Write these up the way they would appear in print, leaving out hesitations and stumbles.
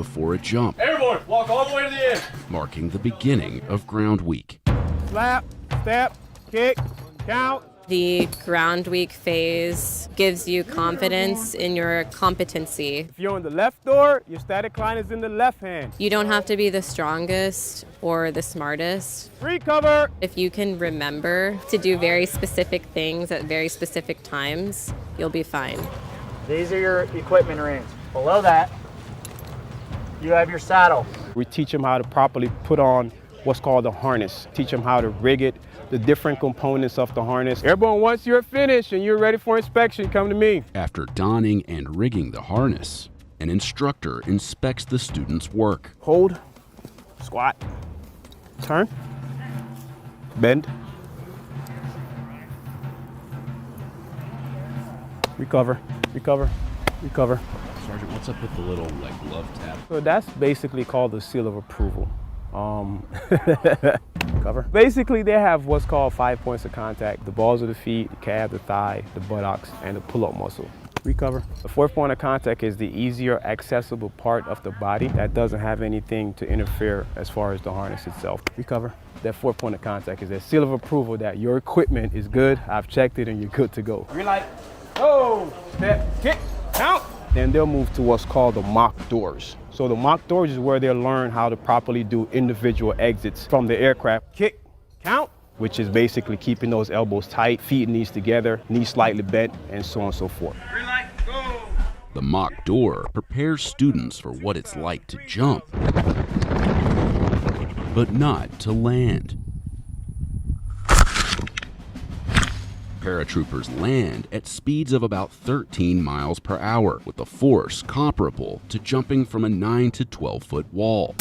before a jump. Airborne, walk all the way to the end. Marking the beginning of Ground Week. Slap, step, kick, count. The ground week phase gives you confidence in your competency. If you're on the left door, your static line is in the left hand. You don't have to be the strongest or the smartest. Recover. If you can remember to do very specific things at very specific times, you'll be fine. These are your equipment rings. Below that, you have your saddle. We teach them how to properly put on what's called a harness. Teach them how to rig it, the different components of the harness. Airborne, once you're finished and you're ready for inspection, come to me. After donning and rigging the harness, an instructor inspects the student's work. Hold, squat, turn, bend, recover, recover, recover. Sergeant, what's up with the little glove tap? So that's basically called the seal of approval. Cover. Basically, they have what's called 5 points of contact: the balls of the feet, the calf, the thigh, the buttocks, and the pull-up muscle. Recover. The fourth point of contact is the easier accessible part of the body that doesn't have anything to interfere as far as the harness itself. Recover. That fourth point of contact is that seal of approval that your equipment is good, I've checked it, and you're good to go. Green light. Oh, step, kick, count. Then they'll move to what's called the mock doors. So the mock doors is where they'll learn how to properly do individual exits from the aircraft. Kick, count, which is basically keeping those elbows tight, feet and knees together, knees slightly bent, and so on and so forth. Green light, go. The mock door prepares students for what it's like to jump, but not to land. Paratroopers land at speeds of about 13 miles per hour with a force comparable to jumping from a 9 to 12-foot wall,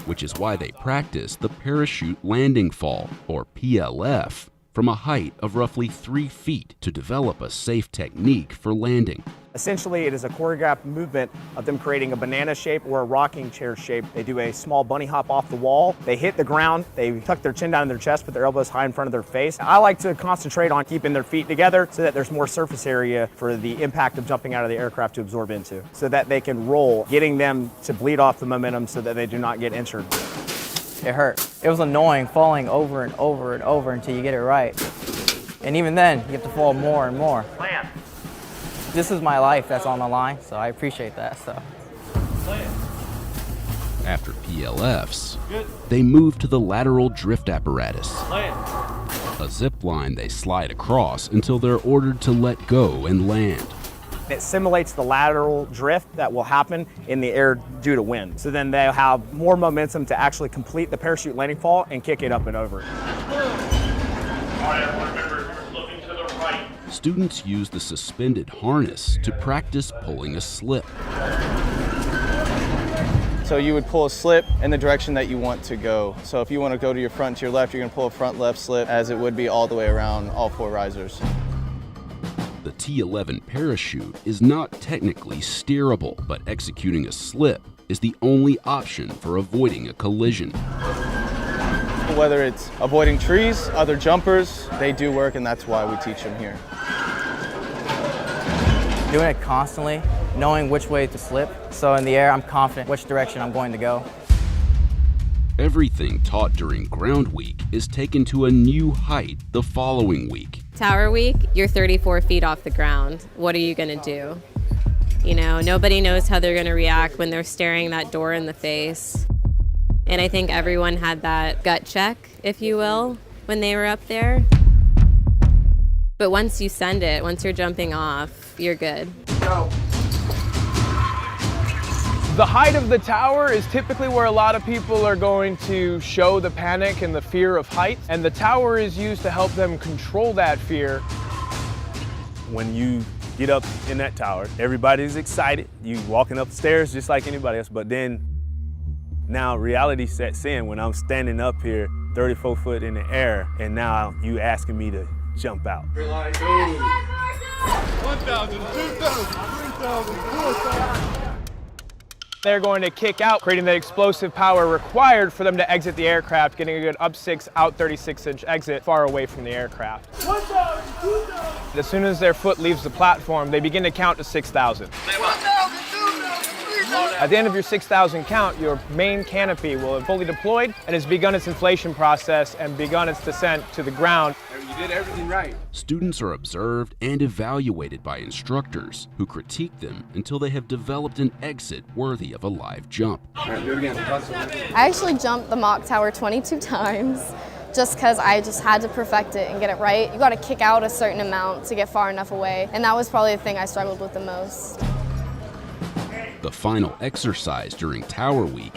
which is why they practice the parachute landing fall, or PLF, from a height of roughly 3 feet to develop a safe technique for landing. Essentially, it is a choreographed movement of them creating a banana shape or a rocking chair shape. They do a small bunny hop off the wall. They hit the ground. They tuck their chin down in their chest, put their elbows high in front of their face. I like to concentrate on keeping their feet together so that there's more surface area for the impact of jumping out of the aircraft to absorb into, so that they can roll, getting them to bleed off the momentum so that they do not get injured. It hurt. It was annoying falling over and over and over until you get it right. And even then, you have to fall more and more. Plan. This is my life that's on the line, so I appreciate that. So. After PLFs, they move to the lateral drift apparatus, a zip line they slide across until they're ordered to let go and land. It simulates the lateral drift that will happen in the air due to wind. So then they'll have more momentum to actually complete the parachute landing fall and kick it up and over. All right, everyone, remember, looking to the right. Students use the suspended harness to practice pulling a slip. So you would pull a slip in the direction that you want to go. So if you want to go to your front, to your left, you're going to pull a front left slip, as it would be all the way around all 4 risers. The T-11 parachute is not technically steerable, but executing a slip is the only option for avoiding a collision. Whether it's avoiding trees, other jumpers, they do work, and that's why we teach them here. Doing it constantly, knowing which way to slip. So in the air, I'm confident which direction I'm going to go. Everything taught during Ground Week is taken to a new height the following week. Tower week, you're 34 feet off the ground. What are you gonna do? You know, nobody knows how they're gonna react when they're staring that door in the face. And I think everyone had that gut check, if you will, when they were up there. But once you send it, once you're jumping off, you're good. Go. The height of the tower is typically where a lot of people are going to show the panic and the fear of heights, and the tower is used to help them control that fear. When you get up in that tower, everybody's excited. You walking up the stairs just like anybody else, but then now reality sets in when I'm standing up here 34 foot in the air, and now you asking me to jump out. 1,000, 2,000, 3,000, 4,000. They're going to kick out, creating the explosive power required for them to exit the aircraft, getting a good up 6, out 36-inch exit far away from the aircraft. 1,000, 2,000. As soon as their foot leaves the platform, they begin to count to 6,000. 1,000, 2,000, 3,000. At the end of your 6,000 count, your main canopy will have fully deployed and has begun its inflation process and begun its descent to the ground. You did everything right. Students are observed and evaluated by instructors who critique them until they have developed an exit worthy of a live jump. All right, do it again. I actually jumped the mock tower 22 times just because I just had to perfect it and get it right. You got to kick out a certain amount to get far enough away, and that was probably the thing I struggled with the most. The final exercise during Tower Week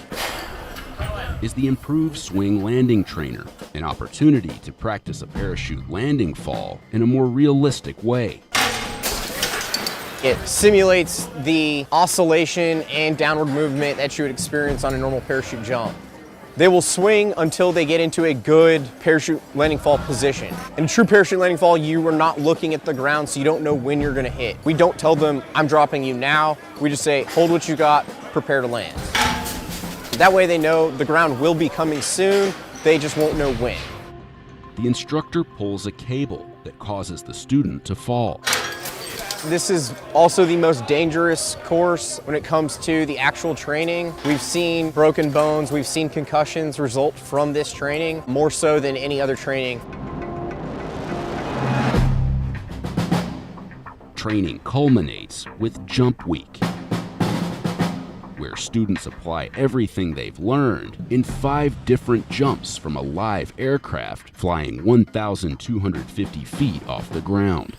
is the Improved Swing Landing Trainer, an opportunity to practice a parachute landing fall in a more realistic way. It simulates the oscillation and downward movement that you would experience on a normal parachute jump. They will swing until they get into a good parachute landing fall position. In a true parachute landing fall, you are not looking at the ground, so you don't know when you're gonna hit. We don't tell them, I'm dropping you now. We just say, hold what you got, prepare to land. That way they know the ground will be coming soon, they just won't know when. The instructor pulls a cable that causes the student to fall. This is also the most dangerous course when it comes to the actual training. We've seen broken bones, we've seen concussions result from this training, more so than any other training. Training culminates with Jump Week, where students apply everything they've learned in 5 different jumps from a live aircraft flying 1,250 feet off the ground.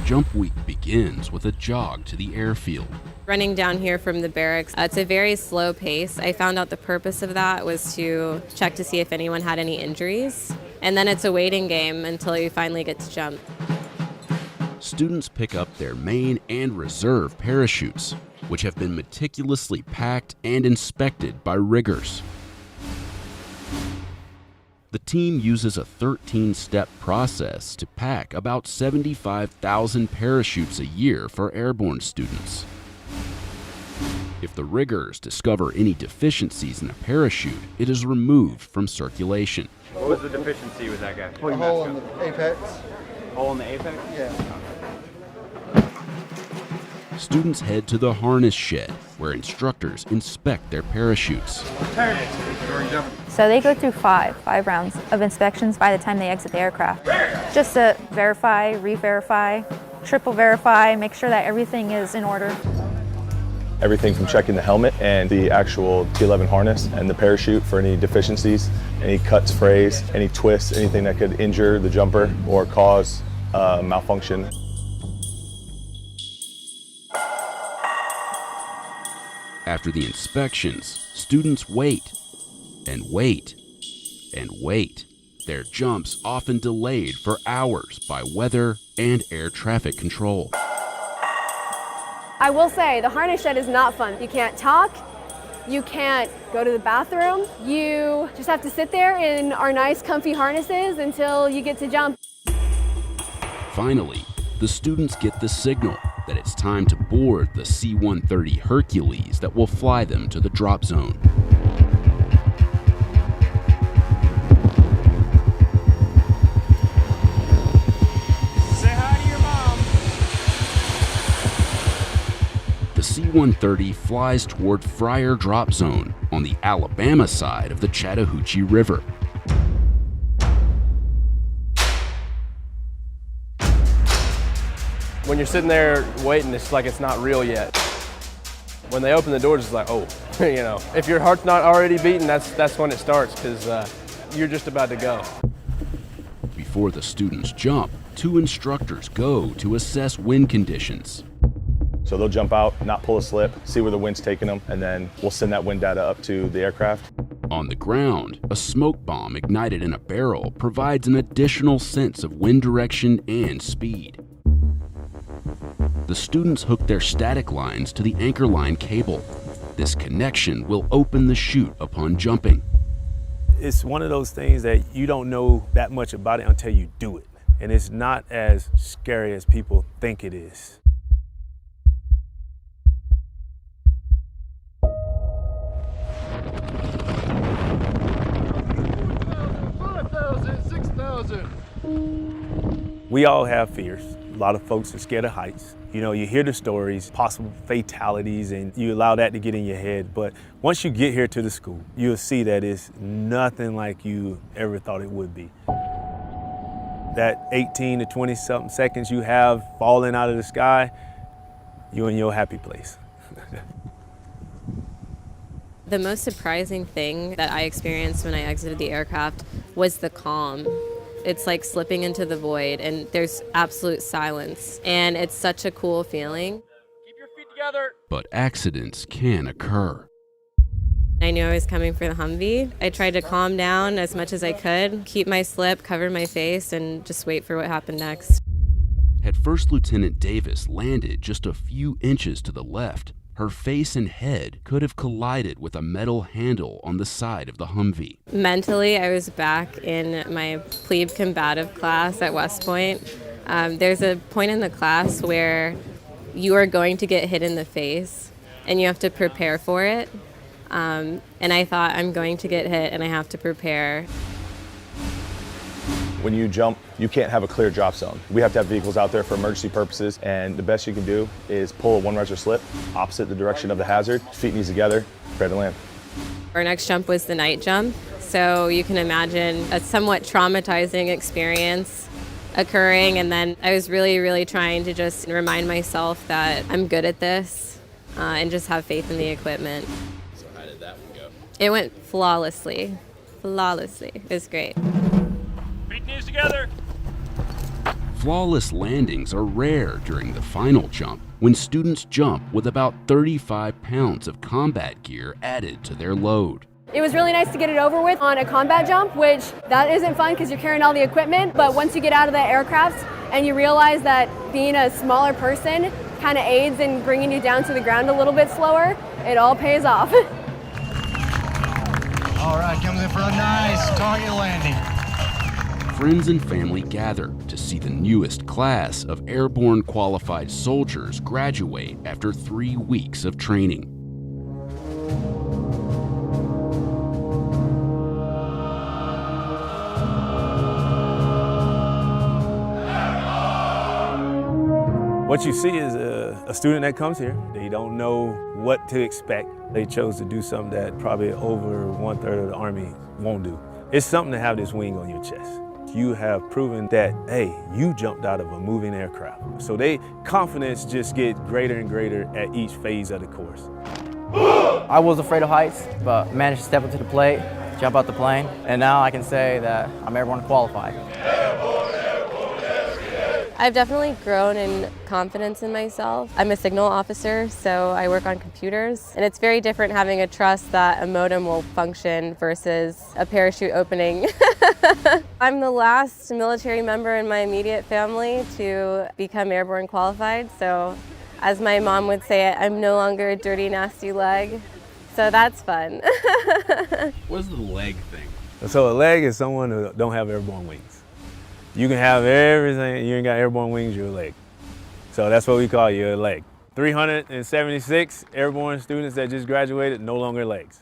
Jump Week begins with a jog to the airfield. Running down here from the barracks, it's a very slow pace. I found out the purpose of that was to check to see if anyone had any injuries. And then it's a waiting game until you finally get to jump. Students pick up their main and reserve parachutes, which have been meticulously packed and inspected by riggers. The team uses a 13-step process to pack about 75,000 parachutes a year for airborne students. If the riggers discover any deficiencies in a parachute, it is removed from circulation. What was the deficiency with that guy? A hole in the apex. Hole in the apex? Yeah. Students head to the harness shed, where instructors inspect their parachutes. So they go through five rounds of inspections by the time they exit the aircraft. Just to verify, re-verify, triple verify, make sure that everything is in order. Everything from checking the helmet and the actual T11 harness and the parachute for any deficiencies, any cuts, frays, any twists, anything that could injure the jumper or cause malfunction. After the inspections, students wait and wait and wait. Their jumps often delayed for hours by weather and air traffic control. I will say, the harness shed is not fun. You can't talk, you can't go to the bathroom, you just have to sit there in our nice comfy harnesses until you get to jump. Finally, the students get the signal that it's time to board the C-130 Hercules that will fly them to the drop zone. Say hi to your mom. The C-130 flies toward Fryer Drop Zone on the Alabama side of the Chattahoochee River. When you're sitting there waiting, it's like it's not real yet. When they open the doors, it's like, oh, you know. If your heart's not already beating, that's when it starts, because you're just about to go. Before the students jump, 2 instructors go to assess wind conditions. So they'll jump out, not pull a slip, see where the wind's taking them, and then we'll send that wind data up to the aircraft. On the ground, a smoke bomb ignited in a barrel provides an additional sense of wind direction and speed. The students hook their static lines to the anchor line cable. This connection will open the chute upon jumping. It's one of those things that you don't know that much about it until you do it. And it's not as scary as people think it is. We all have fears. lot of folks are scared of heights. You know, you hear the stories, possible fatalities, and you allow that to get in your head. But once you get here to the school, you'll see that it's nothing like you ever thought it would be. That 18 to 20 something seconds you have falling out of the sky, you're in your happy place. The most surprising thing that I experienced when I exited the aircraft was the calm. It's like slipping into the void, and there's absolute silence, and it's such a cool feeling. Keep your feet together. But accidents can occur. I knew I was coming for the Humvee. I tried to calm down as much as I could, keep my slip, cover my face, and just wait for what happened next. Had First Lieutenant Davis landed just a few inches to the left, her face and head could have collided with a metal handle on the side of the Humvee. Mentally, I was back in my plebe combative class at West Point. There's a point in the class where you are going to get hit in the face, and you have to prepare for it. And I thought, I'm going to get hit, and I have to prepare. When you jump, you can't have a clear drop zone. We have to have vehicles out there for emergency purposes, and the best you can do is pull a one-riser slip opposite the direction of the hazard, feet knees together, prepare to land. Our next jump was the night jump, so you can imagine a somewhat traumatizing experience occurring, and then I was really trying to just remind myself that I'm good at this and just have faith in the equipment. So how did that one go? It went flawlessly. It was great. Feet knees together. Flawless landings are rare during the final jump, when students jump with about 35 pounds of combat gear added to their load. It was really nice to get it over with on a combat jump, which that isn't fun because you're carrying all the equipment, but once you get out of that aircraft and you realize that being a smaller person kind of aids in bringing you down to the ground a little bit slower, it all pays off. All right, comes in for a nice target landing. Friends and family gather to see the newest class of airborne qualified soldiers graduate after 3 weeks of training. What you see is a student that comes here. They don't know what to expect. They chose to do something that probably over 1/3 of the Army won't do. It's something to have this wing on your chest. You have proven that, hey, you jumped out of a moving aircraft. So their confidence just gets greater and greater at each phase of the course. I was afraid of heights, but managed to step up to the plate, jump out the plane, and now I can say that I'm airborne qualified. I've definitely grown in confidence in myself. I'm a signal officer, so I work on computers, and it's very different having a trust that a modem will function versus a parachute opening. I'm the last military member in my immediate family to become airborne qualified, so as my mom would say it, I'm no longer a dirty, nasty leg, so that's fun. What's the leg thing? So a leg is someone who don't have airborne wings. You can have everything, you ain't got airborne wings, you're a leg. So that's what we call you, a leg. 376 airborne students that just graduated, no longer legs.